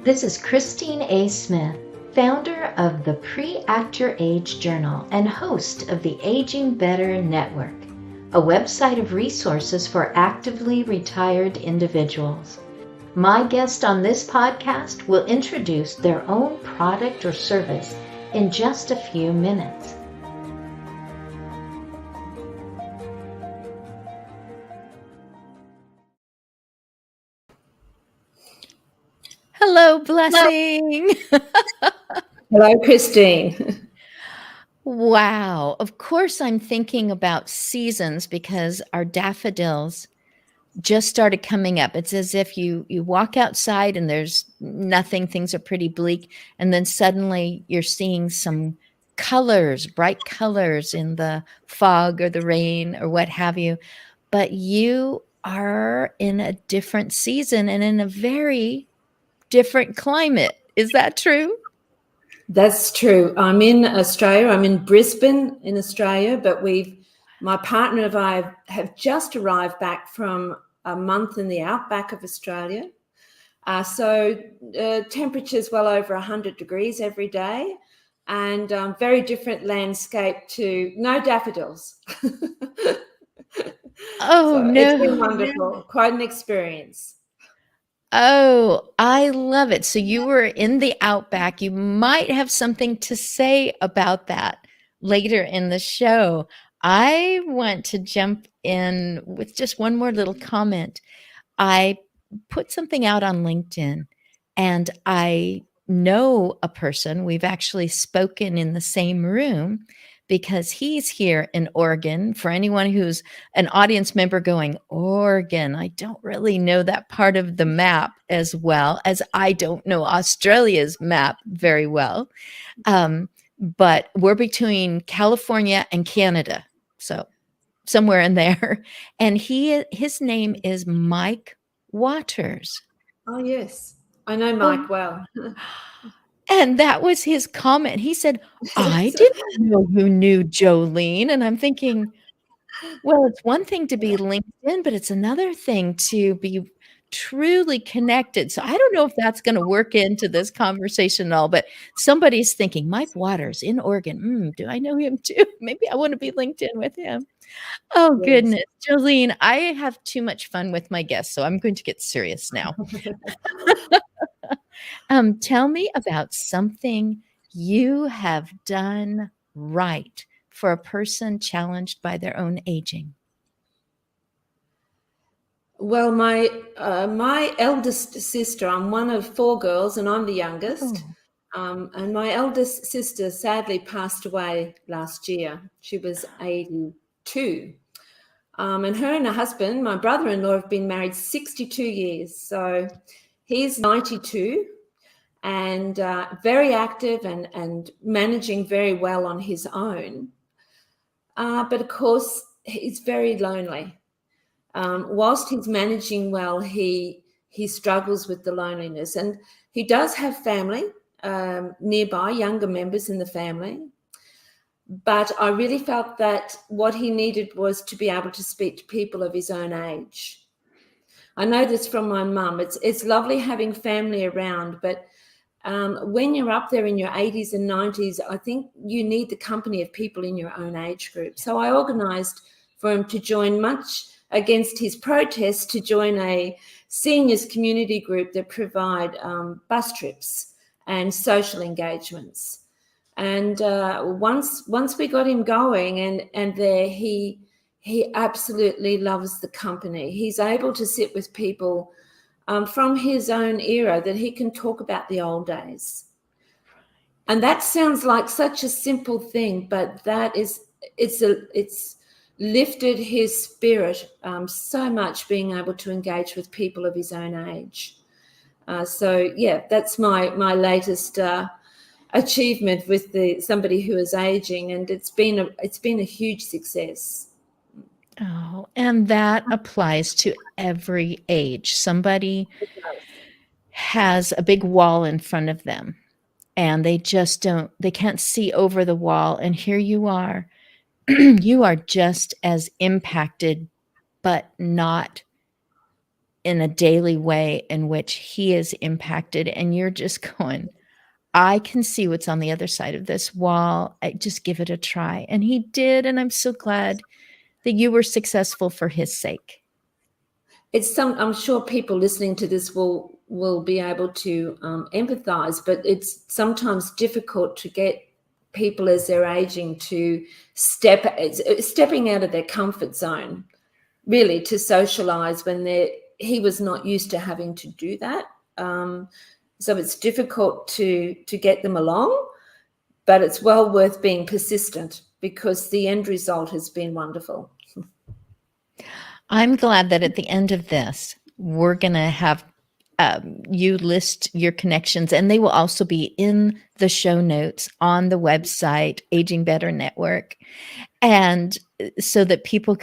This is Christine A. Smith, founder of the Pre-Act Your Age Journal and host of the Aging Better Network, a website of resources for actively retired individuals. My guest on this podcast will introduce their own product or service in just a few minutes. Hello, Blessing. Hello, Christine. Wow. Of course, I'm thinking about seasons because our daffodils just started coming up. It's as if you walk outside and there's nothing, things are pretty bleak, and then suddenly you're seeing some colors, bright colors in the fog or the rain or what have you. But you are in a different season and in a very different climate. Is that true? That's true. I'm in Australia. I'm in Brisbane in Australia, but my partner and I have just arrived back from a month in the outback of Australia. So temperatures well over 100 degrees every day, and very different landscape to no daffodils. Oh, So no. it's been wonderful. Quite an experience. Oh, I love it. So you were in the outback. You might have something to say about that later in the show. I want to jump in with just one more little comment. I put something out on LinkedIn and I know a person. We've actually spoken in the same room because he's here in Oregon. For anyone who's an audience member going, Oregon, I don't really know that part of the map as well as I don't know Australia's map very well. But we're between California and Canada. So somewhere in there. And his name is Mike Waters. Oh, yes. I know Mike well. And that was his comment. He said, I didn't know you knew Jolene. And I'm thinking, well, it's one thing to be LinkedIn, but it's another thing to be truly connected. So I don't know if that's going to work into this conversation at all, but somebody's thinking, Mike Waters in Oregon. Do I know him too? Maybe I want to be LinkedIn with him. Oh, Yes. goodness. Jolene, I have too much fun with my guests, so I'm going to get serious now. Tell me about something you have done right for a person challenged by their own aging. Well, my eldest sister, I'm one of 4 girls and I'm the youngest. And my eldest sister sadly passed away last year. She was 82. And her and her husband, my brother-in-law, have been married 62 years. So he's 92 and very active and managing very well on his own. But of course, he's very lonely. Whilst he's managing well, he struggles with the loneliness, and he does have family nearby, younger members in the family. But I really felt that what he needed was to be able to speak to people of his own age. I know this from my mum. It's lovely having family around, but when you're up there in your 80s and 90s, I think you need the company of people in your own age group. So I organised for him to join, much against his protest, to join a seniors community group that provide bus trips and social engagements. And once we got him going and there, he absolutely loves the company. He's able to sit with people from his own era that he can talk about the old days. And that sounds like such a simple thing, but it's lifted his spirit so much, being able to engage with people of his own age. So yeah, that's my latest achievement with somebody who is aging, and it's been a huge success. Oh, and that applies to every age. Somebody has a big wall in front of them and they can't see over the wall. And here you are, you are just as impacted, but not in a daily way in which he is impacted, and you're just going, I can see what's on the other side of this wall. I just give it a try. And he did. And I'm so glad that you were successful for his sake. I'm sure people listening to this will be able to empathize, but it's sometimes difficult to get people as they're aging to stepping out of their comfort zone, really, to socialize when he was not used to having to do that. So it's difficult to get them along, but it's well worth being persistent because the end result has been wonderful. I'm glad that at the end of this, we're going to have you list your connections, and they will also be in the show notes on the website, Aging Better Network. And so that people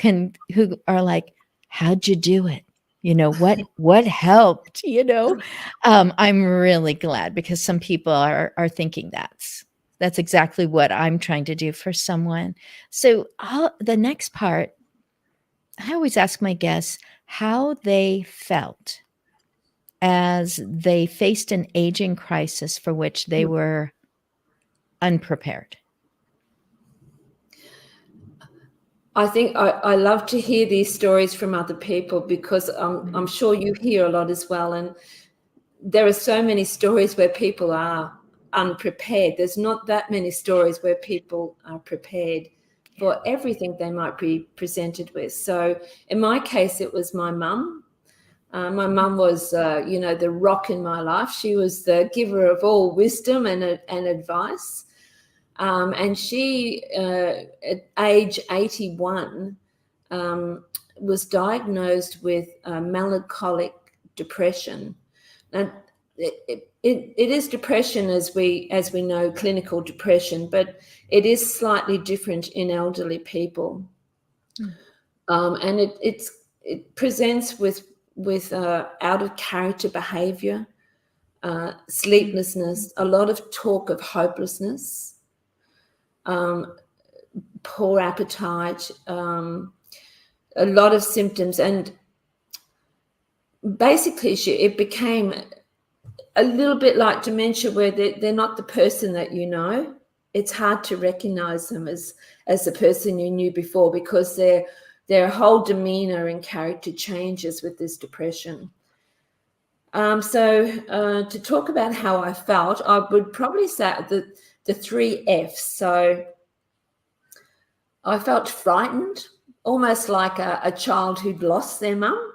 who are like, how'd you do it? What helped, I'm really glad, because some people are thinking that's exactly what I'm trying to do for someone. So the next part, I always ask my guests how they felt as they faced an aging crisis for which they were unprepared. I think I love to hear these stories from other people, because I'm sure you hear a lot as well. And there are so many stories where people are unprepared. There's not that many stories where people are prepared for everything they might be presented with. So in my case, it was my mum. My mum was, the rock in my life. She was the giver of all wisdom and advice. And she, at age 81, was diagnosed with melancholic depression. And it is depression as we know, clinical depression, but it is slightly different in elderly people. And it presents with out of character behavior, sleeplessness, a lot of talk of hopelessness, poor appetite, a lot of symptoms. And basically it became a little bit like dementia, where they're not the person that you know. It's hard to recognize them as the person you knew before, because their whole demeanor and character changes with this depression. So to talk about how I felt, I would probably say the 3 F's. So I felt frightened, almost like a child who'd lost their mum.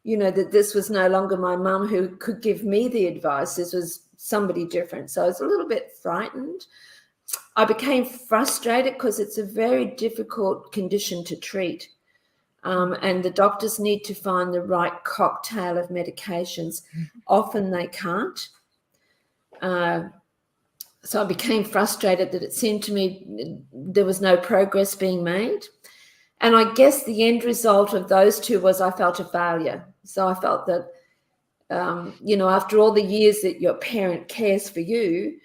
That this was no longer my mum who could give me the advice. This was somebody different. So I was a little bit frightened. I became frustrated because it's a very difficult condition to treat. And the doctors need to find the right cocktail of medications. Often they can't. So I became frustrated that it seemed to me there was no progress being made. And I guess the end result of those two was I felt a failure. So I felt that, after all the years that your parent cares for you,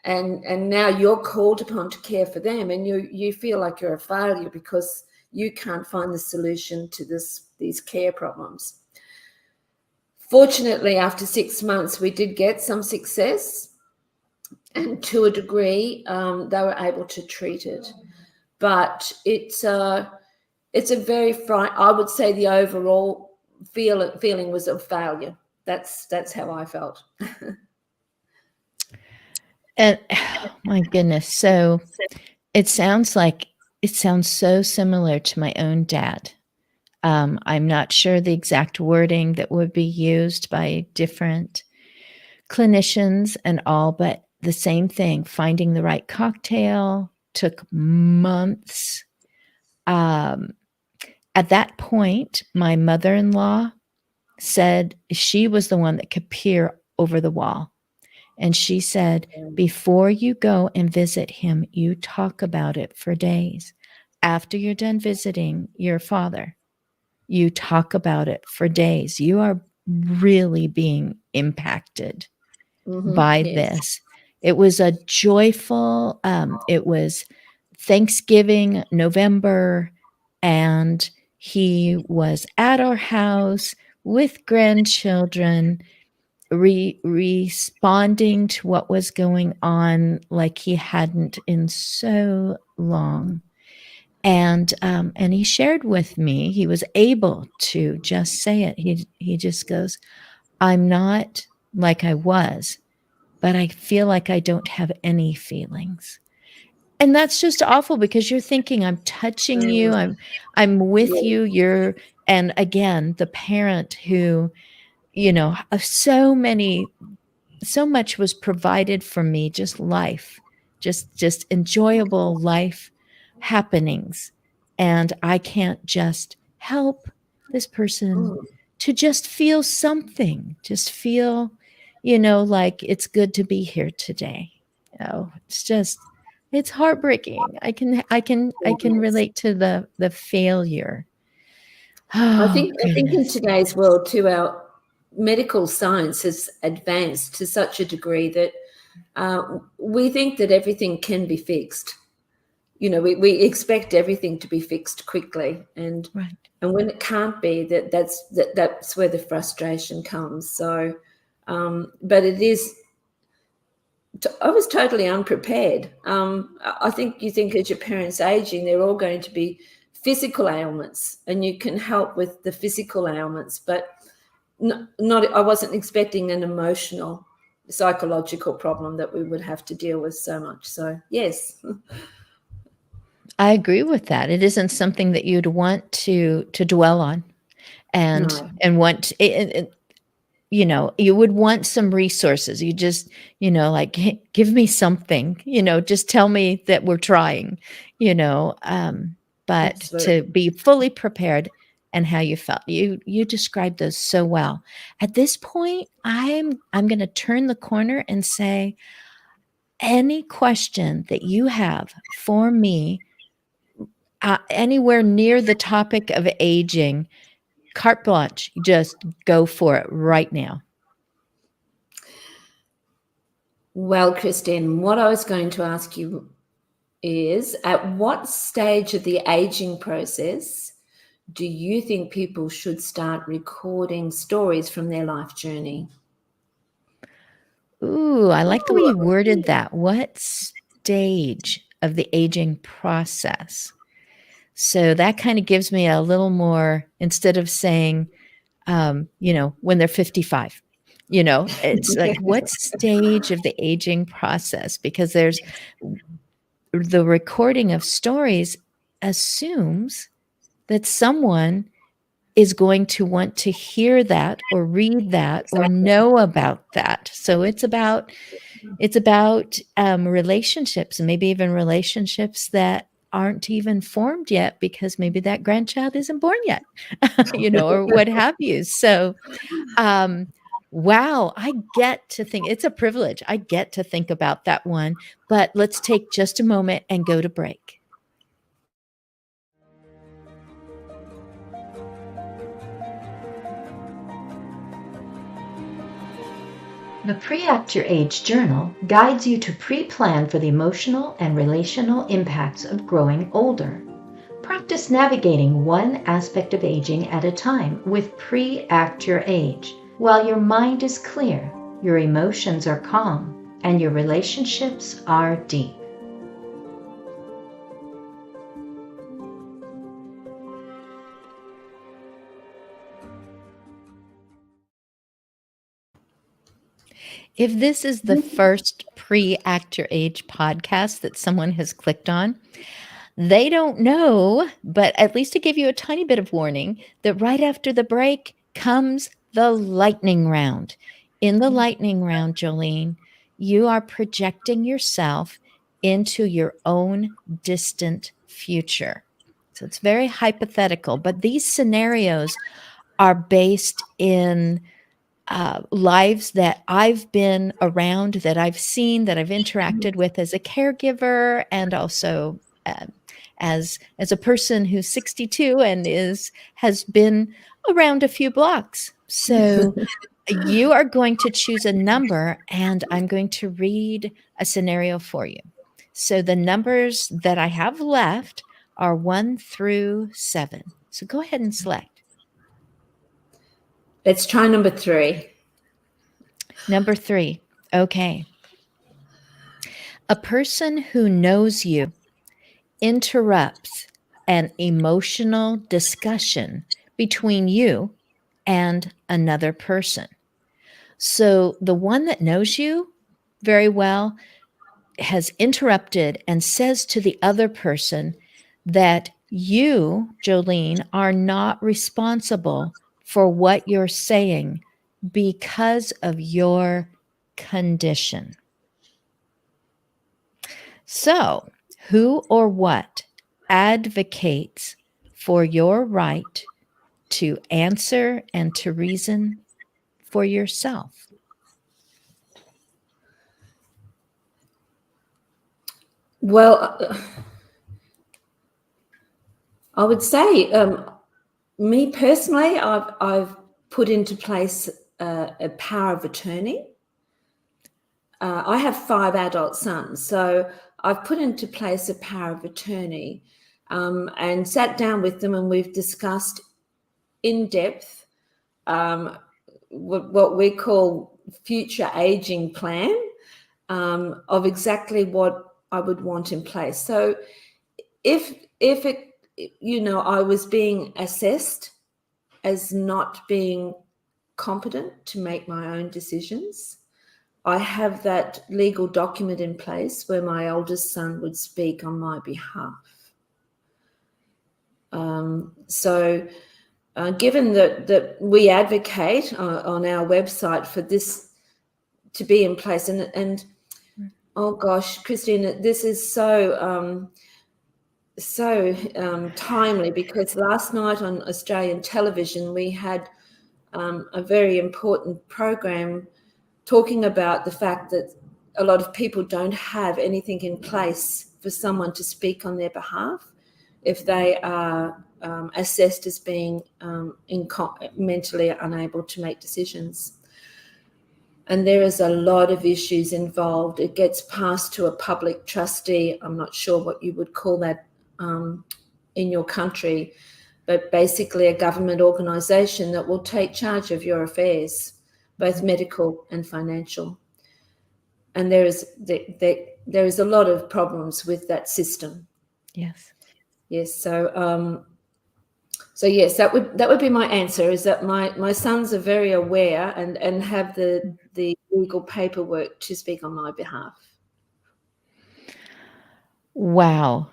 and now you're called upon to care for them, and you feel like you're a failure because you can't find the solution to these care problems. Fortunately, after 6 months, we did get some success, and to a degree, they were able to treat it. But it's a very I would say the overall feeling was of failure. That's how I felt. And oh my goodness. So it sounds so similar to my own dad. I'm not sure the exact wording that would be used by different clinicians and all, but the same thing, finding the right cocktail took months. At that point, my mother-in-law said she was the one that could peer over the wall. And she said, before you go and visit him, you talk about it for days. After you're done visiting your father, you talk about it for days. You are really being impacted by this. It was a joyful, it was Thanksgiving, November, and he was at our house. with grandchildren, responding to what was going on like he hadn't in so long. And he shared with me, he was able to just say it. He just goes, I'm not like I was, but I feel like I don't have any feelings. And that's just awful because you're thinking, I'm touching you, I'm with you, you're, and again, the parent who, so much was provided for me, just life, just enjoyable life happenings. And I can't just help this person to just feel something, just feel, like it's good to be here today. It's heartbreaking. I can relate to the failure. I Oh, think in today's world too, our medical science has advanced to such a degree that we think that everything can be fixed. We expect everything to be fixed quickly, and right. And when it can't be, that's where the frustration comes. So, but it is. I was totally unprepared. I think you think as your parents aging, they're all going to be physical ailments, and you can help with the physical ailments, but not. I wasn't expecting an emotional, psychological problem that we would have to deal with so much. So, yes. I agree with that. It isn't something that you'd want to dwell on, and No. want you would want some resources. You just, like, "Hey, give me something, just tell me that we're trying, but to Absolutely. be fully prepared and how you felt. You described those so well. At this point, I'm going to turn the corner and say, any question that you have for me, anywhere near the topic of aging, carte blanche, just go for it right now. Well, Christine, what I was going to ask you is, at what stage of the aging process do you think people should start recording stories from their life journey? Ooh, I like the way you worded that. What stage of the aging process? So that kind of gives me a little more, instead of saying, when they're 55, it's like, what stage of the aging process? Because there's the recording of stories assumes that someone is going to want to hear that or read that or know about that. So it's about relationships, and maybe even relationships that aren't even formed yet because maybe that grandchild isn't born yet, or what have you. So, wow, I get to think, it's a privilege. I get to think about that one, but let's take just a moment and go to break. The Pre-Act Your Age Journal guides you to pre-plan for the emotional and relational impacts of growing older. Practice navigating one aspect of aging at a time with Pre-Act Your Age. While your mind is clear, your emotions are calm, and your relationships are deep. If this is the first Pre-Act Your Age podcast that someone has clicked on, they don't know, but at least to give you a tiny bit of warning, that right after the break comes the lightning round. In the lightning round, Jolene, you are projecting yourself into your own distant future. So it's very hypothetical, but these scenarios are based in lives that I've been around, that I've seen, that I've interacted with as a caregiver, and also as a person who's 62 and has been around a few blocks. So you are going to choose a number, and I'm going to read a scenario for you. So the numbers that I have left are 1 through 7. So go ahead and select. Let's try number 3. Number 3. Okay. A person who knows you interrupts an emotional discussion between you and another person. So the one that knows you very well has interrupted and says to the other person that you, Jolene, are not responsible for what you're saying because of your condition. So, who or what advocates for your right to answer and to reason for yourself? Well, I would say, me personally, I've put into place a power of attorney. I have 5 adult sons, so I've put into place a power of attorney, and sat down with them, and we've discussed in depth what we call future aging plan, of exactly what I would want in place. So if it, I was being assessed as not being competent to make my own decisions, I have that legal document in place where my oldest son would speak on my behalf. Given that we advocate on our website for this to be in place, and oh gosh, Christine, this is so timely, because last night on Australian television we had a very important program talking about the fact that a lot of people don't have anything in place for someone to speak on their behalf if they are assessed as being mentally unable to make decisions. And there is a lot of issues involved. It gets passed to a public trustee. I'm not sure what you would call that in your country, but basically a government organisation that will take charge of your affairs, both medical and financial. And there is a lot of problems with that system. Yes. Yes. So yes, that would be my answer, is that my sons are very aware and have the legal paperwork to speak on my behalf. Wow.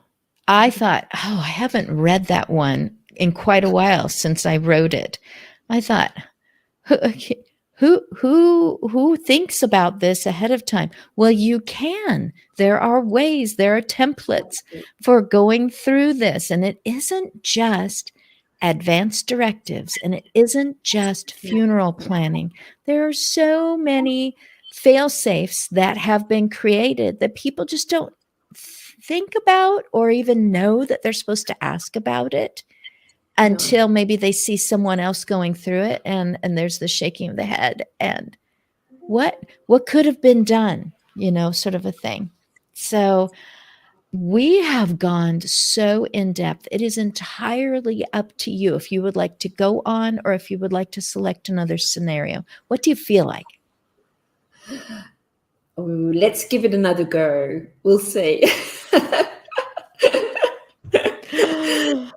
I thought, oh, I haven't read that one in quite a while since I wrote it. I thought, who thinks about this ahead of time? Well, you can. There are ways, there are templates for going through this, and it isn't just advanced directives, and it isn't just funeral planning. There are so many fail safes that have been created that people just don't think about or even know that they're supposed to ask about it until maybe they see someone else going through it, and there's the shaking of the head and what could have been done, sort of a thing. So we have gone so in depth. It is entirely up to you if you would like to go on or if you would like to select another scenario. What do you feel like? Oh, let's give it another go. We'll see.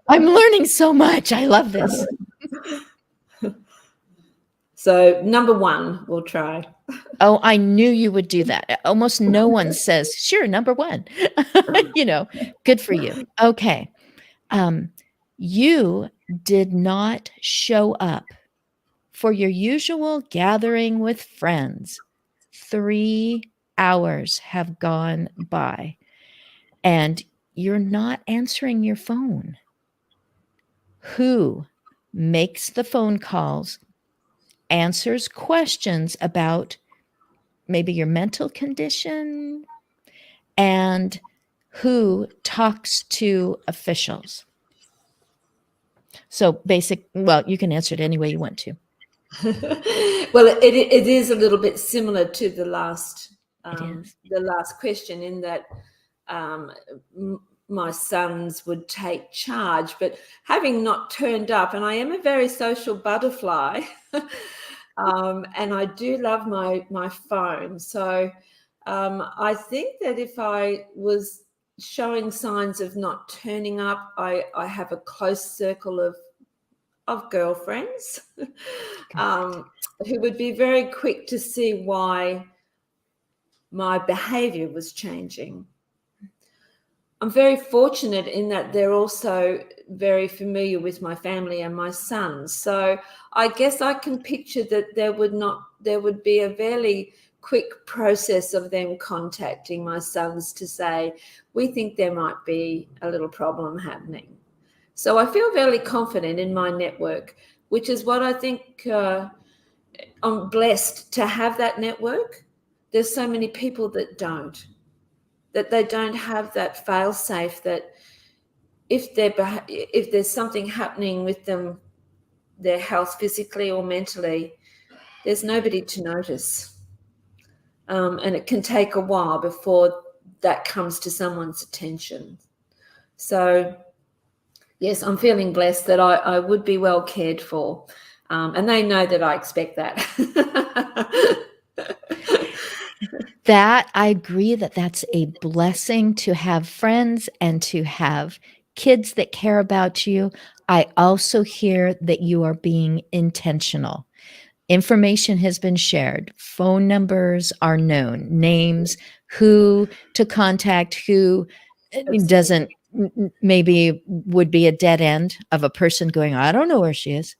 I'm learning so much. I love this. So number 1, we'll try. Oh, I knew you would do that. Almost no one says, sure, number 1. Good for you. Okay. You did not show up for your usual gathering with friends. 3 hours have gone by and you're not answering your phone. Who makes the phone calls, answers questions about maybe your mental condition, and who talks to officials? So you can answer it any way you want to. Well, it is a little bit similar to the last question, in that my sons would take charge, but having not turned up, and I am a very social butterfly, and I do love my phone. So I think that if I was showing signs of not turning up, I have a close circle of girlfriends who would be very quick to see why my behavior was changing. I'm very fortunate in that they're also very familiar with my family and my sons. So I guess I can picture that there would be a fairly quick process of them contacting my sons to say, we think there might be a little problem happening. So I feel fairly confident in my network, which is what I think I'm blessed to have that network. There's so many people that they don't have that fail safe, that if there's something happening with them, their health physically or mentally, there's nobody to notice. And it can take a while before that comes to someone's attention. So yes, I'm feeling blessed that I would be well cared for. And they know that I expect that. That I agree that that's a blessing to have friends and to have kids that care about you. I also hear that you are being intentional. Information has been shared. Phone numbers are known, names, who to contact, who doesn't, maybe would be a dead end of a person going, I don't know where she is.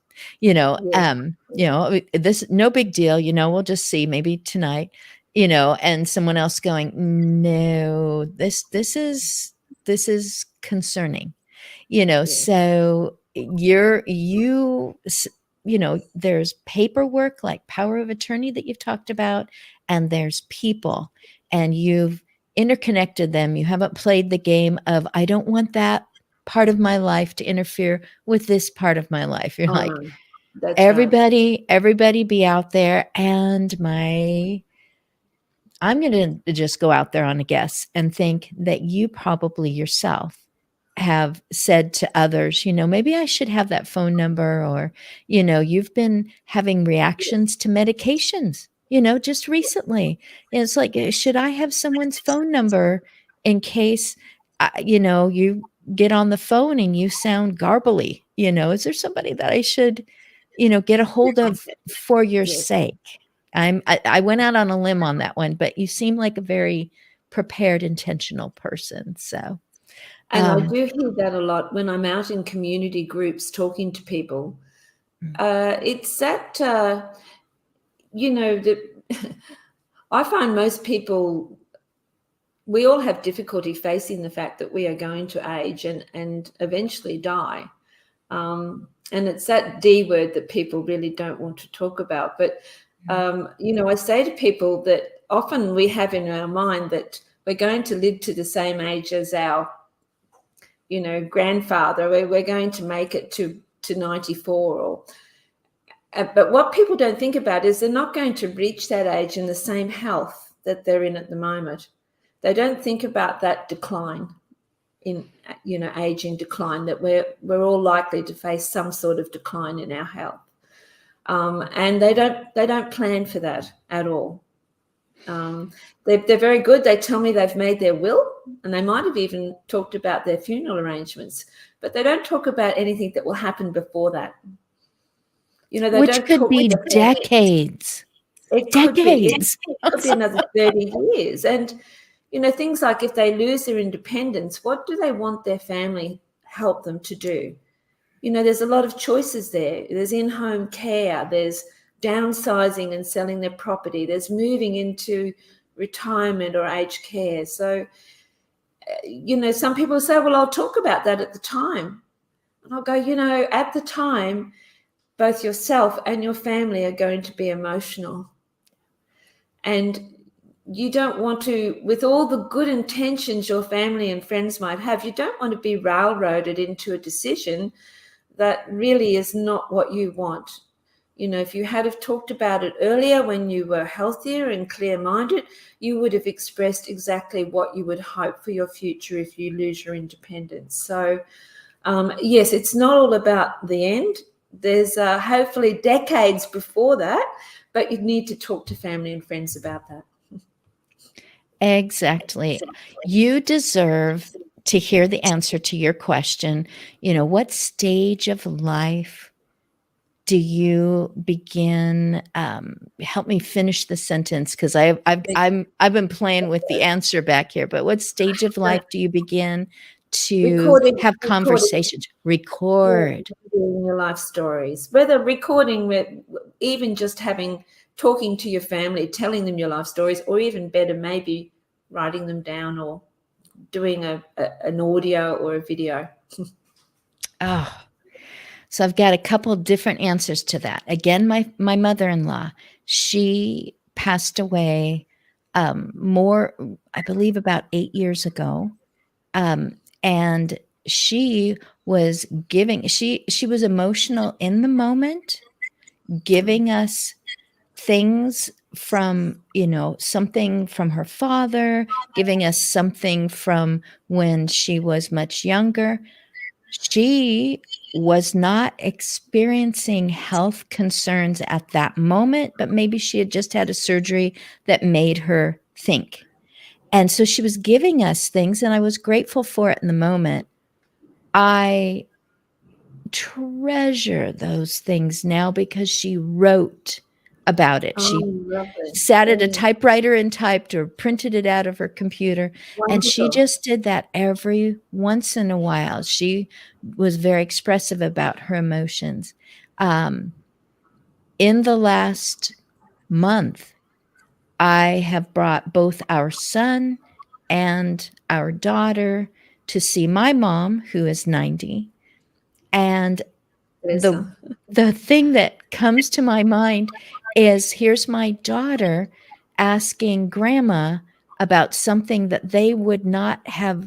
This, no big deal, we'll just see maybe tonight, and someone else going, no, this is concerning, so there's paperwork like power of attorney that you've talked about, and there's people, and you've interconnected them. You haven't played the game of, I don't want that part of my life to interfere with this part of my life. You're like, that's everybody be out there. And I'm going to just go out there on a guess and think that you probably yourself have said to others, maybe I should have that phone number, or, you've been having reactions to medications, just recently. It's like, should I have someone's phone number in case, you get on the phone and you sound garbly? Is there somebody that I should, get a hold of for your sake? I went out on a limb on that one, but you seem like a very prepared, intentional person. So. And I do hear that a lot when I'm out in community groups talking to people. It's that, I find most people, we all have difficulty facing the fact that we are going to age and eventually die. And it's that D word that people really don't want to talk about. But, I say to people that often we have in our mind that we're going to live to the same age as our grandfather, we're going to make it to 94, but what people don't think about is they're not going to reach that age in the same health that they're in at the moment. They don't think about that decline in, aging decline, that we're all likely to face some sort of decline in our health. And they don't plan for that at all. They're very good. They tell me they've made their will, and they might have even talked about their funeral arrangements, but they don't talk about anything that will happen before that. Which could be decades. It could be another 30 years. And, things like if they lose their independence, what do they want their family help them to do? There's a lot of choices there. There's in-home care. There's downsizing and selling their property. There's moving into retirement or aged care. So, some people say, well, I'll talk about that at the time. And I'll go, at the time, both yourself and your family are going to be emotional. And you don't want to, with all the good intentions your family and friends might have, you don't want to be railroaded into a decision that really is not what you want. If you had have talked about it earlier when you were healthier and clear-minded, you would have expressed exactly what you would hope for your future if you lose your independence. So, yes, it's not all about the end. There's hopefully decades before that, but you need to talk to family and friends about that. Exactly. You deserve to hear the answer to your question. What stage of life do you begin? Help me finish the sentence, because I've been playing with the answer back here. But what stage of life do you begin to have conversations? Record your life stories, whether recording with, even just talking to your family, telling them your life stories, or even better, maybe writing them down or doing an audio or a video. Oh, so I've got a couple different answers to that. Again, my mother-in-law, she passed away I believe about 8 years ago. And she was she was emotional in the moment, giving us things from, something from her father, giving us something from when she was much younger. She was not experiencing health concerns at that moment, but maybe she had just had a surgery that made her think. And so she was giving us things, and I was grateful for it in the moment. I treasure those things now because she wrote about it. She sat at a typewriter and typed or printed it out of her computer. Wonderful. And she just did that every once in a while. She was very expressive about her emotions. In the last month, I have brought both our son and our daughter to see my mom, who is 90. And the thing that comes to my mind is, here's my daughter asking grandma about something that they would not have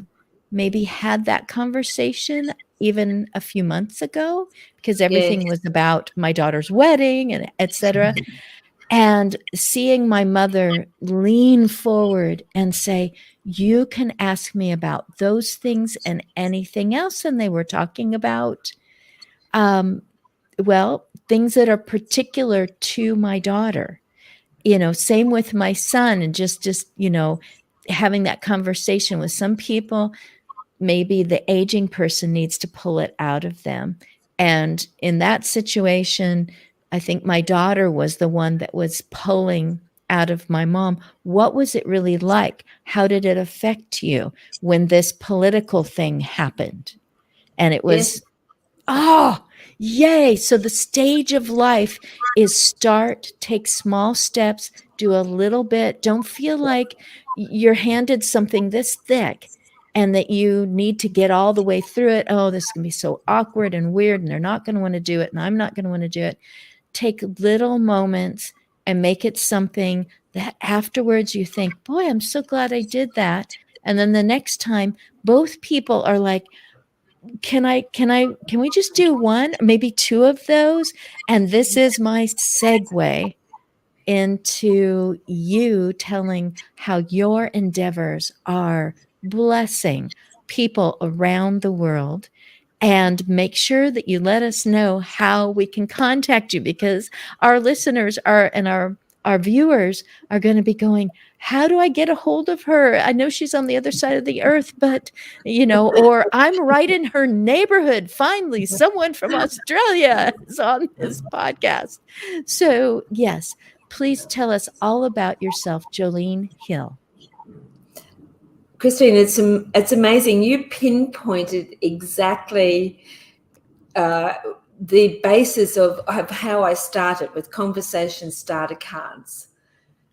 maybe had that conversation even a few months ago, because everything was about my daughter's wedding and etc. And seeing my mother lean forward and say, you can ask me about those things and anything else. And they were talking about, things that are particular to my daughter, same with my son, and just, having that conversation with some people. Maybe the aging person needs to pull it out of them. And in that situation, I think my daughter was the one that was pulling out of my mom. What was it really like? How did it affect you when this political thing happened? And it was, oh, yay. So the stage of life is start, take small steps, do a little bit. Don't feel like you're handed something this thick and that you need to get all the way through it. Oh, this is going to be so awkward and weird, and they're not going to want to do it, and I'm not going to want to do it. Take little moments and make it something that afterwards you think, boy, I'm so glad I did that. And then the next time, both people are like, can we just do one, maybe two of those? And this is my segue into you telling how your endeavors are blessing people around the world. And make sure that you let us know how we can contact you, because our listeners and our viewers are going to be going, how do I get a hold of her? I know she's on the other side of the earth, but, or I'm right in her neighborhood. Finally, someone from Australia is on this podcast. So, yes, please tell us all about yourself, Jolene Hill. Christine, it's amazing. You pinpointed exactly the basis of how I started with conversation starter cards.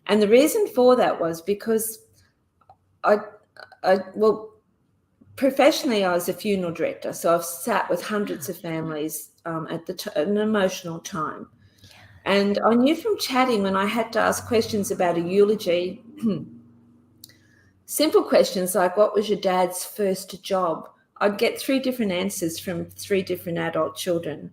And the reason for that was because professionally, I was a funeral director. So I've sat with hundreds of families at an emotional time. And I knew from chatting, when I had to ask questions about a eulogy, simple questions like, what was your dad's first job? I'd get 3 different answers from 3 different adult children.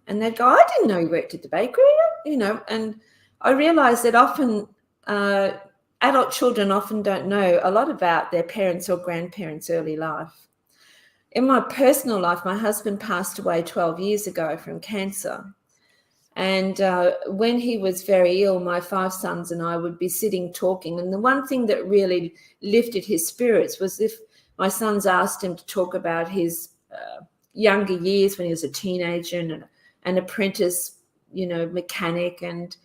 And they'd go, I didn't know you worked at the bakery, you know. And I realized that often adult children often don't know a lot about their parents' or grandparents' early life. In my personal life, my husband passed away 12 years ago from cancer. And when he was very ill, my 5 sons and I would be sitting talking. And the one thing that really lifted his spirits was if my sons asked him to talk about his younger years when he was a teenager and an apprentice, you know, mechanic. And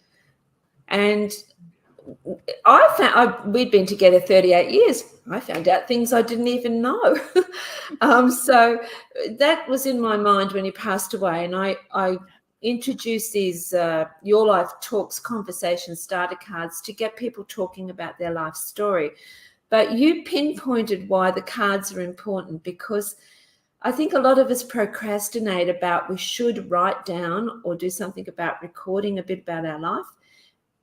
we'd been together 38 years. I found out things I didn't even know. So that was in my mind when he passed away. And I introduced these Your Life Talks conversation starter cards to get people talking about their life story. But you pinpointed why the cards are important, because I think a lot of us procrastinate about we should write down or do something about recording a bit about our life,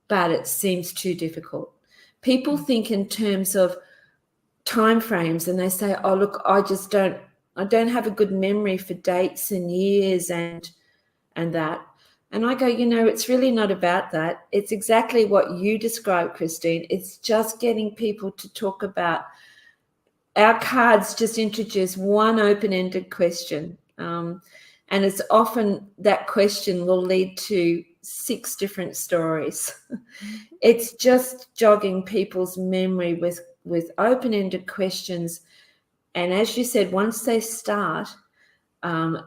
but it seems too difficult. People think in terms of time frames, and they say, oh, look, I don't have a good memory for dates and years and that. And I go, you know, it's really not about that. It's exactly what you described, Christine. It's just getting people to talk about. Our cards just introduce one open-ended question. And it's often that question will lead to 6 different stories. It's just jogging people's memory with open-ended questions. And as you said, once they start,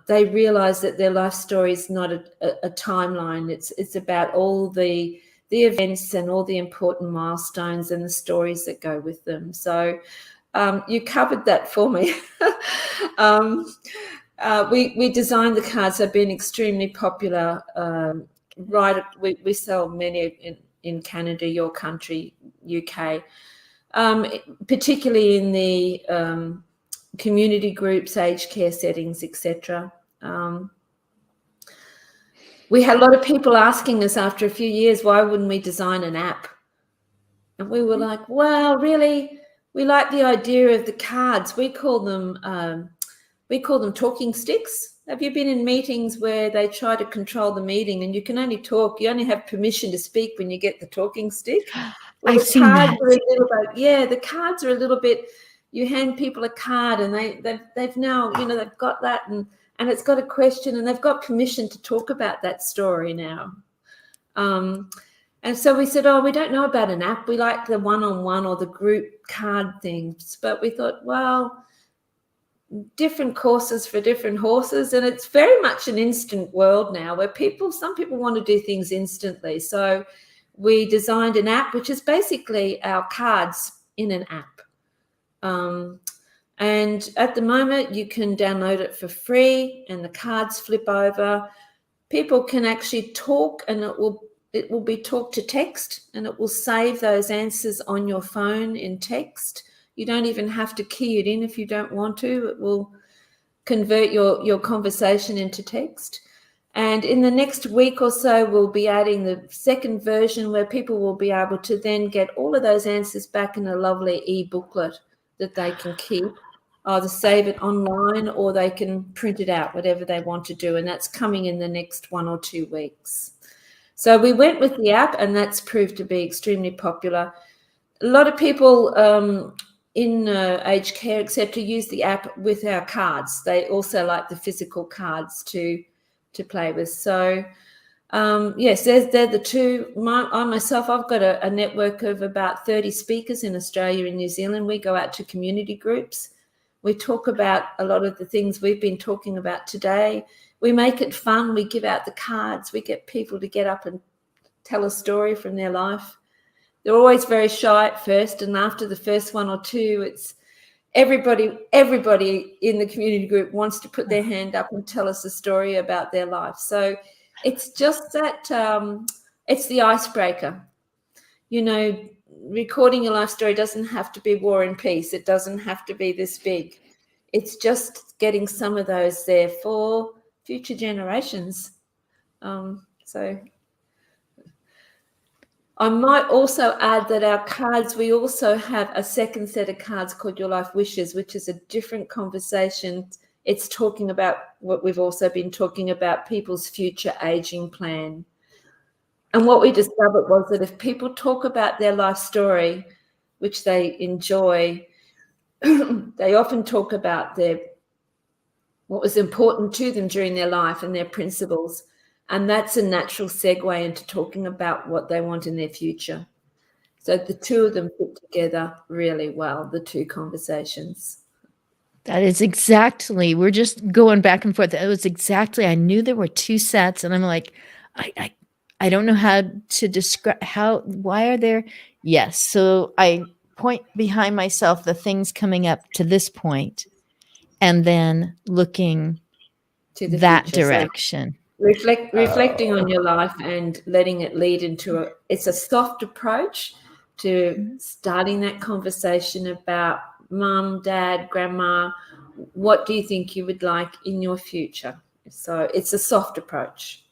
they realize that their life story is not a timeline. It's about all the events and all the important milestones and the stories that go with them. So you covered that for me. We designed the cards. They've been extremely popular. We sell many in Canada, your country, UK, particularly in the community groups, aged care settings, etc. We had a lot of people asking us after a few years, why wouldn't we design an app? And we were like, well, really, we like the idea of the cards. We call them talking sticks. Have you been in meetings where they try to control the meeting and you can only talk, you only have permission to speak when you get the talking stick? Well, I've seen that. The cards are a little bit, you hand people a card and they've now, you know, they've got that and it's got a question and they've got permission to talk about that story now. And so we said, oh, we don't know about an app. We like the one-on-one or the group card things. But we thought, well, different courses for different horses. And it's very much an instant world now where some people want to do things instantly. So we designed an app, which is basically our cards in an app. And at the moment, you can download it for free and the cards flip over. People can actually talk and it will be talk to text and it will save those answers on your phone in text. You don't even have to key it in if you don't want to. It will convert your conversation into text. And in the next week or so, we'll be adding the second version where people will be able to then get all of those answers back in a lovely e-booklet that they can keep, either save it online or they can print it out, whatever they want to do. And that's coming in the next 1 or 2 weeks. So we went with the app and that's proved to be extremely popular. A lot of people in aged care, etc., use the app with our cards. They also like the physical cards to play with. So yes, they're the two. I've got a network of about 30 speakers in Australia and New Zealand. We go out to community groups. We talk about a lot of the things we've been talking about today. We make it fun. We give out the cards. We get people to get up and tell a story from their life. They're always very shy at first, and after the first 1 or 2, it's everybody in the community group wants to put their hand up and tell us a story about their life. So it's just that it's the icebreaker. You know, recording your life story doesn't have to be War and Peace. It doesn't have to be this big. It's just getting some of those there for future generations. So I might also add that our cards, we also have a second set of cards called Your Life Wishes, which is a different conversation It's talking about what we've also been talking about, people's future aging plan. And what we discovered was that if people talk about their life story, which they enjoy, they often talk about what was important to them during their life and their principles. And that's a natural segue into talking about what they want in their future. So the two of them fit together really well, the two conversations. That is exactly, we're just going back and forth. It was exactly, I knew there were two sets, and I'm like, I don't know how to describe why are there? Yes. So I point behind myself the things coming up to this point, and then looking To the that future. direction. So reflecting on your life and letting it lead into it's a soft approach to starting that conversation about mum, dad, grandma. What do you think you would like in your future? So it's a soft approach.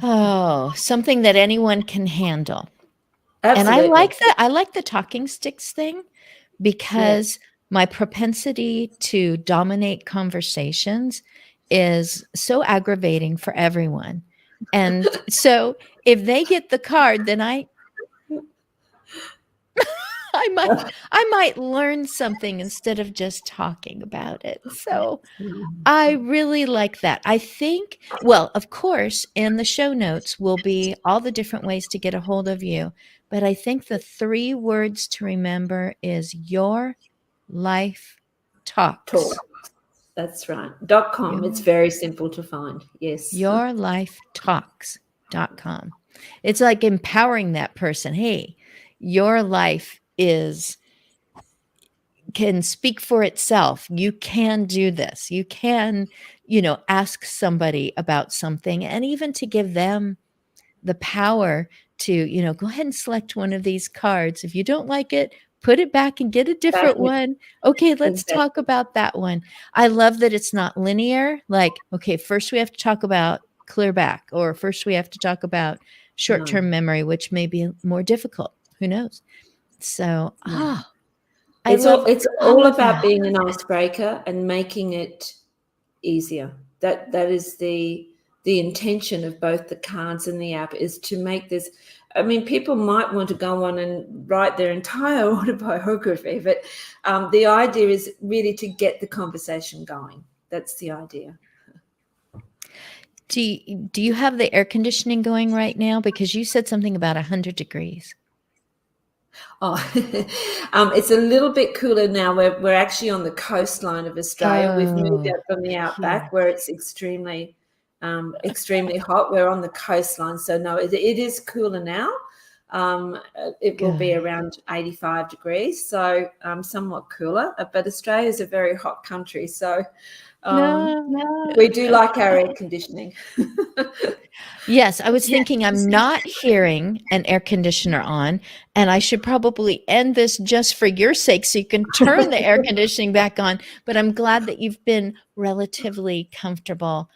Oh, something that anyone can handle. Absolutely. And I like that. I like the talking sticks thing because my propensity to dominate conversations is so aggravating for everyone. And so if they get the card, then I might learn something instead of just talking about it. So I really like that. I think, well, of course, in the show notes will be all the different ways to get a hold of you. But I think the 3 words to remember is your life talks. Talk. That's right. .com. It's very simple to find. Yes. Yourlifetalks.com. It's like empowering that person. Hey, your life can speak for itself. You can do this. You can, ask somebody about something, and even to give them the power to, go ahead and select one of these cards. If you don't like it, put it back and get a different one. Okay, let's talk about that one. I love that it's not linear. Like, okay, first we have to talk about clear back, or first we have to talk about short-term memory, which may be more difficult. Who knows? So, it's all about being an icebreaker and making it easier. That is the intention of both the cards and the app, is to make this. I mean, people might want to go on and write their entire autobiography, but the idea is really to get the conversation going. That's the idea. Do you have the air conditioning going right now? Because you said something about 100 degrees. Oh, it's a little bit cooler now. We're actually on the coastline of Australia. We've moved out from the outback where it's extremely hot. We're on the coastline, so no, it is cooler now. It will be around 85 degrees, so somewhat cooler. But Australia is a very hot country, so we do like our air conditioning. Yes, I was thinking I'm not hearing an air conditioner on, and I should probably end this just for your sake so you can turn the air conditioning back on. But I'm glad that you've been relatively comfortable.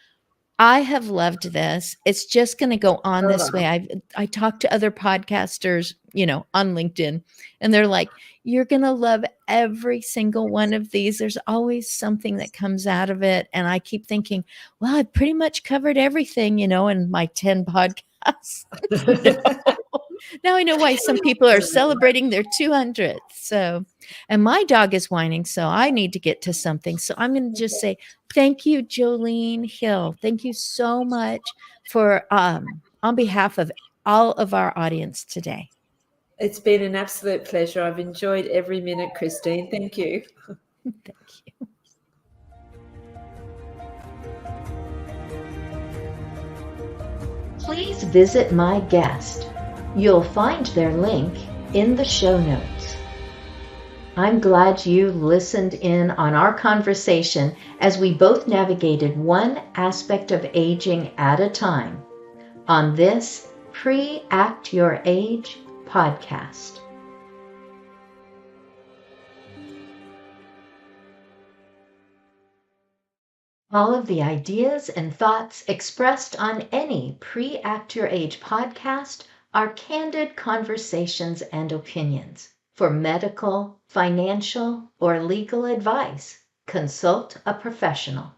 I have loved this. It's just going to go on this way. I talk to other podcasters, on LinkedIn, and they're like, you're going to love every single one of these. There's always something that comes out of it. And I keep thinking, well, I've pretty much covered everything, in my 10 podcasts. Now I know why some people are celebrating their 200th. So, and my dog is whining, so I need to get to something. So I'm going to just say, thank you, Jolene Hill. Thank you so much for, on behalf of all of our audience today. It's been an absolute pleasure. I've enjoyed every minute, Christine. Thank you. Thank you. Please visit my guest. You'll find their link in the show notes. I'm glad you listened in on our conversation as we both navigated one aspect of aging at a time on this Pre-Act Your Age podcast. All of the ideas and thoughts expressed on any Pre-Act Your Age podcast are candid conversations and opinions. For medical, financial, or legal advice, Consult a professional.